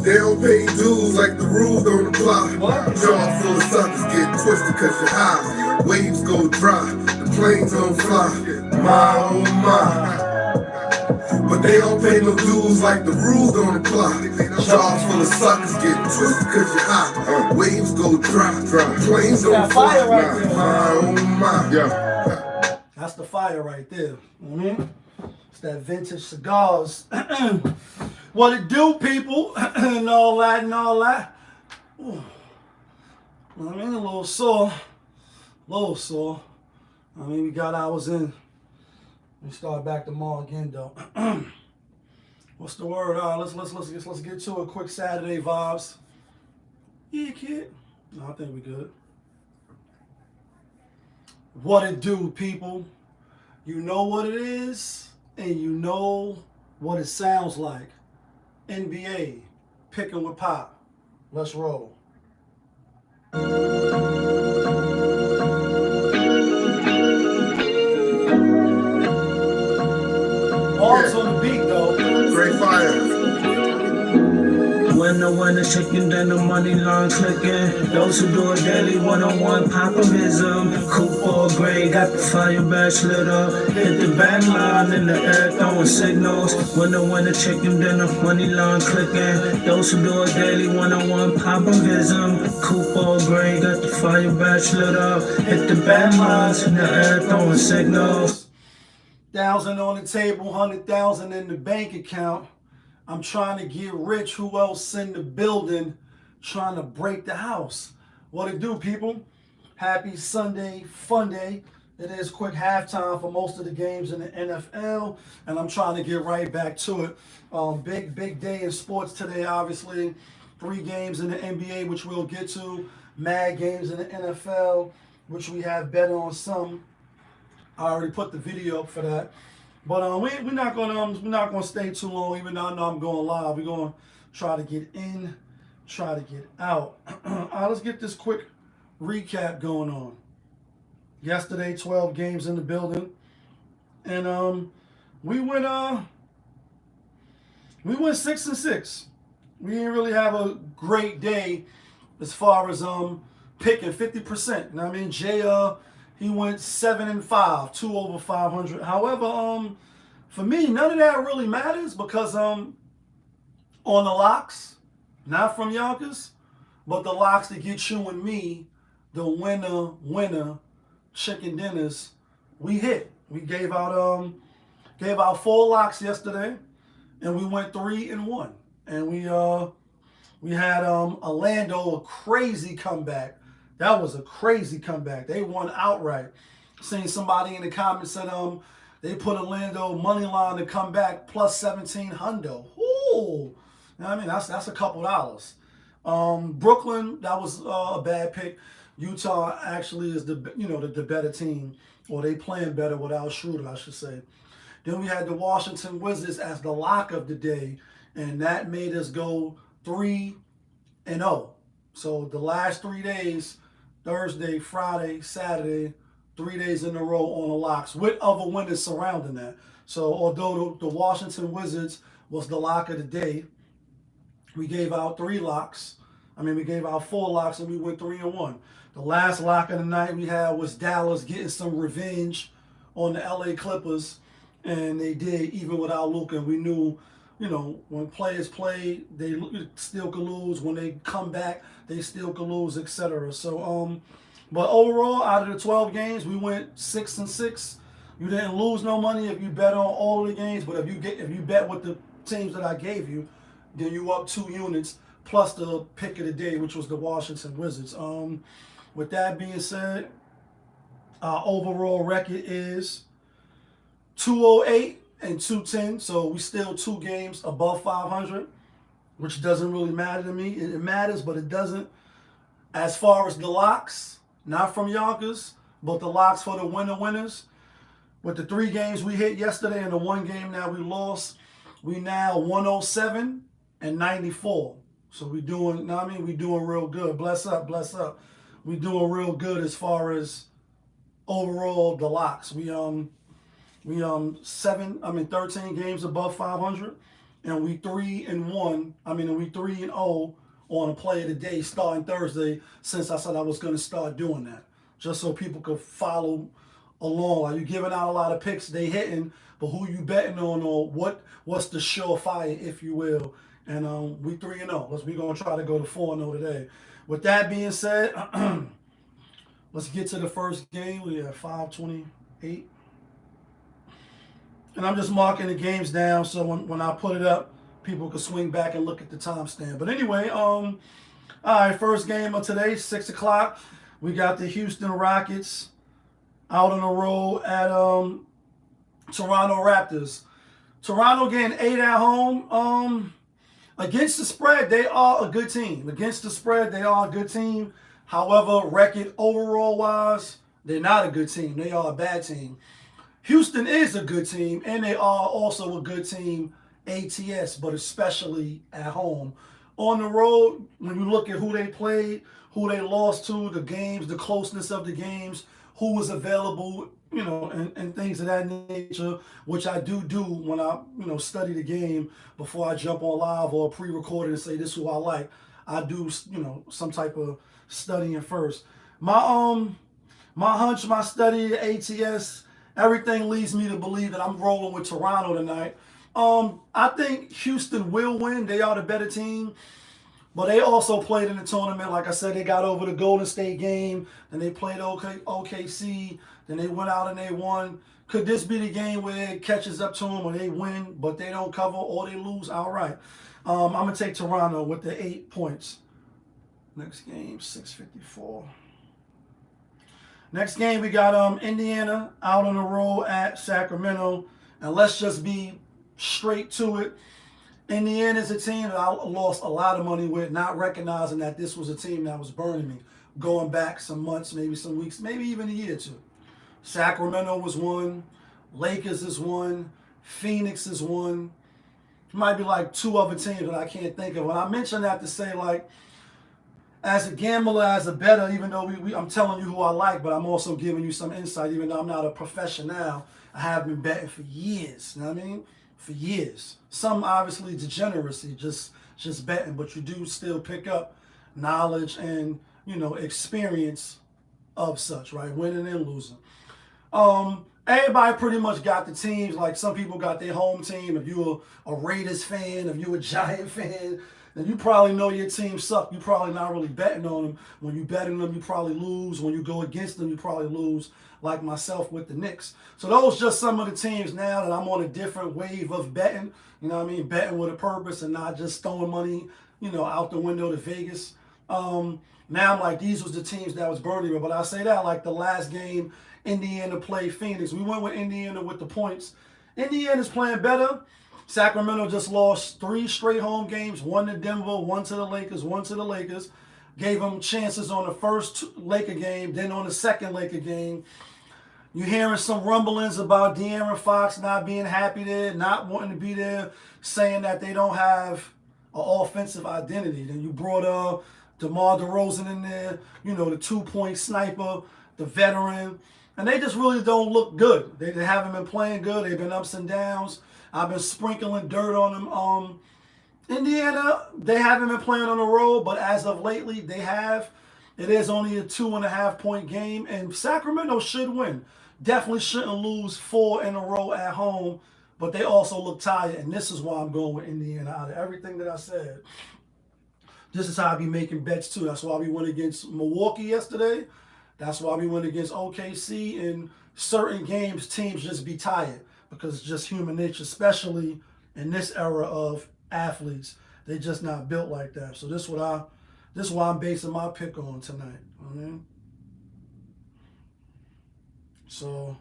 They don't pay dues like the rules don't apply. Jaw full of suckers get twisted cause you're high. Waves go dry, the planes don't fly. My oh my. But they don't pay no dues like the rules don't apply. Jaws full of suckers get twisted cause you're high. Waves go dry, planes don't fly. My oh my. That's the fire right there. It's that vintage cigars. What it do, people? and all that. Ooh. I mean, a little sore. I mean, we got hours in. We start back tomorrow again, though. What's the word? All right, let's get to a quick Saturday vibes. Yeah, kid. No, I think we good. What it do, people? You know what it is, and you know what it sounds like. NBA, picking with Pop. Let's roll. Bars on the beat, though. Great fire. When the chicken, then the money line clicking. Those who do it daily, one-on-one popovism. Coupe or gray, got the fire badge lit up. Hit the back line in the air, throwing signals. When the chicken, then the money line clicking. Those who do it daily, one-on-one popovism. Coupe or gray, got the fire badge lit up. Hit the back lines in the air, throwing signals. 1,000 on the table, 100,000 in the bank account. I'm trying to get rich. Who else in the building trying to break the house? What it do, people? Happy Sunday, fun day. It is quick halftime for most of the games in the NFL, and I'm trying to get right back to it. Big day in sports today, obviously. 3 games in the NBA, which we'll get to. Mad games in the NFL, which we have bet on some. I already put the video up for that. But we're not gonna stay too long, even though I know I'm going live. We're gonna try to get in, try to get out. All right, let's get this quick recap going on. Yesterday, 12 games in the building, and we went 6-6. We didn't really have a great day as far as picking 50%. You know what I mean? JaY he went 7-5, 2 over 500. However, for me, none of that really matters because on the locks, not from Yonkers, but the locks that get you and me, the winner chicken dinners, we hit. We gave out 4 locks yesterday, and we went 3-1. And we had Orlando, a crazy comeback. That was a crazy comeback. They won outright. Seen somebody in the comments said they put Orlando money line to come back plus 1700. Ooh, you know what I mean? That's a couple dollars. Brooklyn, that was a bad pick. Utah actually is the better team, or they playing better without Schroeder, I should say. Then we had the Washington Wizards as the lock of the day, and that made us go 3-0. So the last 3 days, Thursday, Friday, Saturday, 3 days in a row on the locks with other winners surrounding that. So although the Washington Wizards was the lock of the day, we gave out 3 locks. We gave out 4 locks, and we went 3-1. The last lock of the night we had was Dallas getting some revenge on the LA Clippers, and they did, even without Luka. We knew, when players play, they still could lose. When they come back, they still could lose, etc. So, but overall, out of the 12 games, we went 6-6. You didn't lose no money if you bet on all of the games, but if you bet with the teams that I gave you, then you up 2 units plus the pick of the day, which was the Washington Wizards. With that being said, our overall record is 208 and 210, so we still 2 games above 500, which doesn't really matter to me. It matters, but it doesn't. As far as the locks, not from Yonkers, but the locks for the winners. With the 3 games we hit yesterday and the 1 game that we lost, we now 107 and 94. So we doing, we doing real good. Bless up, bless up. We doing real good as far as overall the locks. We 13 games above 500. and we 3-1. I mean, and we 3-0 on a play of the day starting Thursday. Since I said I was going to start doing that, just so people could follow along. Like, you giving out a lot of picks, they hitting, but who you betting on, or what's the surefire, if you will. And we 3-0. We gonna try to go to 4-0 today. With that being said, let's get to the first game. We have 5:28. And I'm just marking the games down so when I put it up, people can swing back and look at the timestamp. But anyway, all right, first game of today, 6 o'clock. We got the Houston Rockets out on the road at Toronto Raptors. Toronto getting 8 at home. Against the spread, they are a good team. Against the spread, they are a good team. However, record overall wise, they're not a good team. They are a bad team. Houston is a good team, and they are also a good team ATS, but especially at home. On the road, when you look at who they played, who they lost to, the games, the closeness of the games, who was available, and things of that nature, which I do when I, study the game before I jump on live or pre-recorded and say this is who I like. I do, some type of studying first. My hunch, my study, ATS, everything leads me to believe that I'm rolling with Toronto tonight. I think Houston will win. They are the better team. But they also played in the tournament. Like I said, they got over the Golden State game. Then they played OKC. Then they went out and they won. Could this be the game where it catches up to them or they win, but they don't cover or they lose? All right. I'm going to take Toronto with the 8 points. Next game, 6:54. Next game, we got Indiana out on the road at Sacramento. And let's just be straight to it. Indiana's a team that I lost a lot of money with, not recognizing that this was a team that was burning me, going back some months, maybe some weeks, maybe even a year or two. Sacramento was one. Lakers is one. Phoenix is one. Might be like 2 other teams that I can't think of. And I mention that to say, like, as a gambler, as a bettor, even though I'm telling you who I like, but I'm also giving you some insight, even though I'm not a professional. I have been betting for years, you know what I mean? For years. Some obviously degeneracy, just betting, but you do still pick up knowledge and, experience of such, right? Winning and losing. Everybody pretty much got the teams. Like, some people got their home team. If you're a Raiders fan, if you're a Giant fan, then you probably know your team suck. You're probably not really betting on them. When you bet on them, you probably lose. When you go against them, you probably lose, like myself with the Knicks. So those just some of the teams now that I'm on a different wave of betting. You know what I mean? Betting with a purpose and not just throwing money, out the window to Vegas. Now I'm like, these was the teams that was burning me. But I say that like the last game, Indiana played Phoenix. We went with Indiana with the points. Indiana's playing better. Sacramento just lost 3 straight home games, 1 to Denver, 1 to the Lakers, 1 to the Lakers. Gave them chances on the first Laker game, then on the second Laker game. You're hearing some rumblings about De'Aaron Fox not being happy there, not wanting to be there, saying that they don't have an offensive identity. Then you brought DeMar DeRozan in there, the 2-point sniper, the veteran. And they just really don't look good. They haven't been playing good. They've been ups and downs. I've been sprinkling dirt on them. Indiana, they haven't been playing on the road, but as of lately, they have. It is only a 2.5-point game, and Sacramento should win. Definitely shouldn't lose 4 in a row at home, but they also look tired, and this is why I'm going with Indiana. Out of everything that I said, this is how I be making bets too. That's why we went against Milwaukee yesterday. That's why we went against OKC. In certain games, teams just be tired because it's just human nature, especially in this era of athletes. They just not built like that. So this is why I'm basing my pick on tonight. So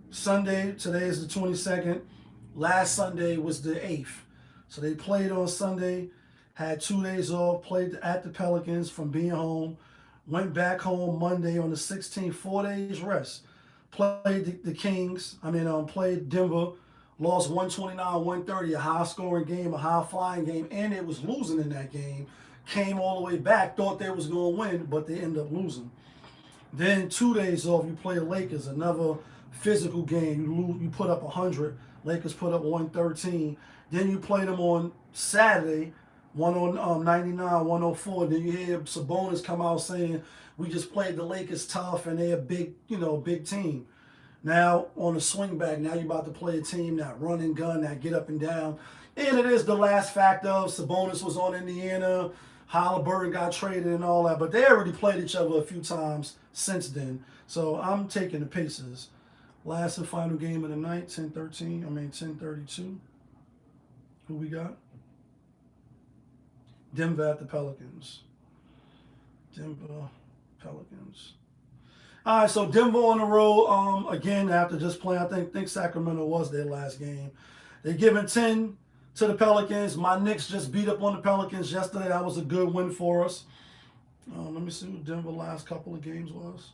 Sunday, today is the 22nd. Last Sunday was the 8th. So they played on Sunday, had 2 days off, played at the Pelicans from being home, went back home Monday on the 16th, 4 days rest. Played the Kings, played Denver, lost 129-130, a high-scoring game, a high-flying game, and it was losing in that game. Came all the way back, thought they was going to win, but they ended up losing. Then 2 days off, you play the Lakers, another physical game. You put up 100 Lakers put up 113. Then you play them on Saturday, one on 99, 104. Then you hear Sabonis come out saying, we just played the Lakers tough and they're a big, big team. Now, on the swing back, now you're about to play a team that run and gun, that get up and down. And it is the last fact of Sabonis was on Indiana, Halliburton got traded and all that. But they already played each other a few times since then. So I'm taking the Pacers. Last and final game of the night, 10:32. Who we got? Denver at the Pelicans. Denver Pelicans. All right, so Denver on the road again after just playing. I think Sacramento was their last game. They're giving 10 to the Pelicans. My Knicks just beat up on the Pelicans yesterday. That was a good win for us. Let me see what Denver last couple of games was.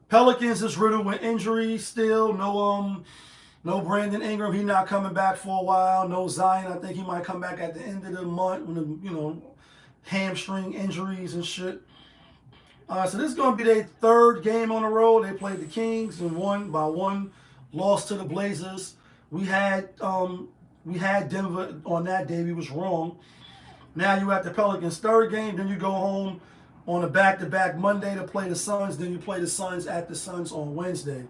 Pelicans is riddled with injuries still. No Brandon Ingram. He's not coming back for a while. No Zion. I think he might come back at the end of the month when hamstring injuries and shit. So this is going to be their third game on the road. They played the Kings and won by one. Lost to the Blazers. We had Denver on that day. We was wrong. Now you at the Pelicans' third game. Then you go home on a back-to-back Monday to play the Suns. Then you play the Suns at the Suns on Wednesday.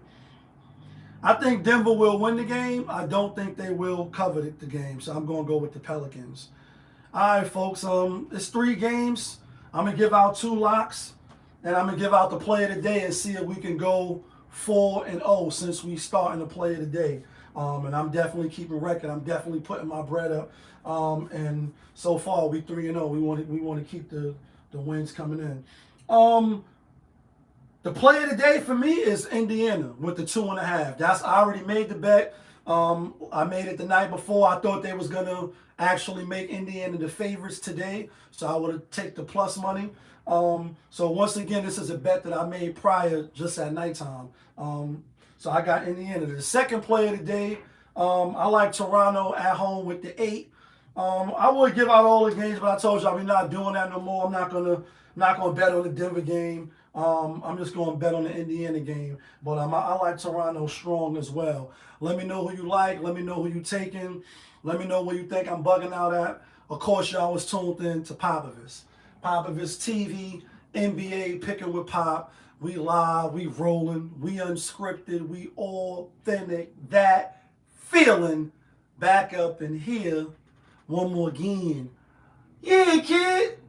I think Denver will win the game. I don't think they will cover the game. So I'm going to go with the Pelicans. All right, folks. It's 3 games. I'm going to give out 2 locks. And I'm going to give out the play of the day and see if we can go 4-0 since we starting the play of the day. And I'm definitely keeping record. I'm definitely putting my bread up. And so far, we 3-0. We want to keep the wins coming in. The play of the day for me is Indiana with the 2.5. I already made the bet. I made it the night before. I thought they was going to actually make Indiana the favorites today. So I would have taken the plus money. So once again, this is a bet that I made prior just at nighttime. So I got Indiana. The second play of the day, I like Toronto at home with the 8. I would give out all the games, but I told y'all we're not doing that no more. I'm not gonna bet on the Denver game. I'm just gonna bet on the Indiana game. But I like Toronto strong as well. Let me know who you like. Let me know who you taking. Let me know where you think I'm bugging out at. Of course, y'all was tuned in to Popovich TV, NBA, Picking with Pop. We live, we rolling, we unscripted, we authentic. That feeling back up in here one more again. Yeah, kid.